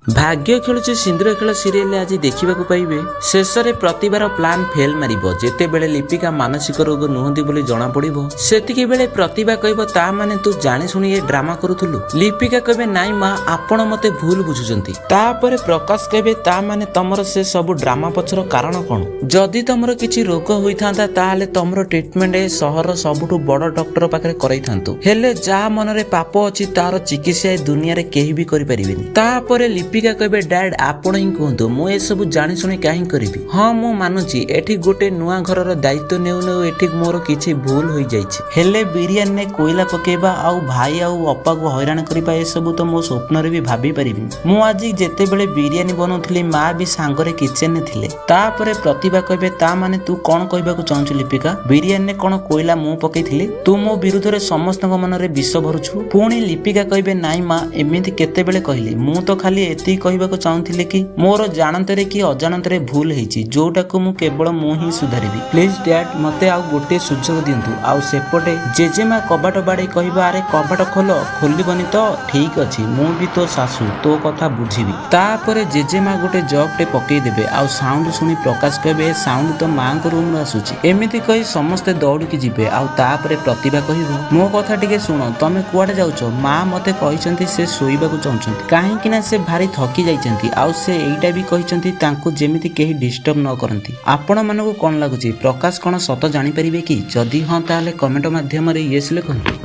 भाग्य खेलुची सिंदूर खेल सीरियल आज देखा पाइबे शेष में प्रतिभार प्लान फेल मारिबो जेते बेले लिपिका मानसिक रोग नुहति बोली जना पड़िबो सेतिके बेले प्रतिभा कहबो ता माने तू जानि सुनी ये ड्रामा करूथुलु लिपिका कहबे नाई मां आपण मते भूल बुझुचंती तापरे प्रकाश कहबे ता माने तमरो से सब ड्रामा पछर कारण कोन जदी तमरो किछि रोग होइथांता ताहाले तमरो ट्रीटमेंट ए शहर सबुठु बड़ डॉक्टर पाखरे करैथांतु हेले जा मनरे पाप अछि तार चिकित्सा ए दुनिया रे केही भी करि परिबेनी तापरे लिपिका कहबे डैड आपण ही कहतु मु ए सब जानि सुनी काहे करिवि हां मु मानुची एठी गोटे नुआ घरर दायित्व नेउ नेउ एठी मोर किछि भूल होई जाइछि हेले बिरियानी ने कोइला पकेबा आउ भाई आउ अप्पा को हैरान करिबा ए सब तो मो स्वप्न रे भी भाबी परिबि मु आज जेते बेले बिरियानी बनौथली मां भी सांगरे किचन ने थिले तापरे प्रतिभा कहबे ता माने तू कोन कहबा को चाहछु लिपिका बिरियानी ने कोन कोइला मु पकेइथिली तू मो विरुद्ध रे समस्त मन रे विष भरुछु पुणी लिपिका कहबे नाई मां एमिति केते बेले कहली मु तो खाली एति कहबा को चाहूथिले कि मोर जानतरे कि अजानतरे भूल हेछि जोटा को मु केवल मु ही सुधारिबी प्लीज डैड मते आउ गोटे सुझाव दियंतु आउ सेपटे जेजेमा कबाट बाडे कहबा अरे कबाट खोलिबनी तो ठीक अछि मु भी तो सासू तो कथा बुझिबी तापरे जेजेमा गोटे जॉब टे पकेई देबे आउ साउंड सुनी प्रकाश कहबे साउंड तो मां को रूम रे आसुछि एमिति कहि समस्त दौड़ी की जिबे आउ तापरे प्रतिभा कहिबो मो कथा टिके सुनो तमे कुआडे जाउछो मां मते कहिसंती से सोइबा को चाहछंती काहे कि ना से भारी थकी जाइछंती आउ से एइटा भी कहिसंती तांको जेमिति केही डिस्टर्ब न करंती आपण मानको कोन लागुची प्रकाश कोन सत जानि परिबे कि जदी हां ताले कमेंट माध्यम रे येस लिखंतु।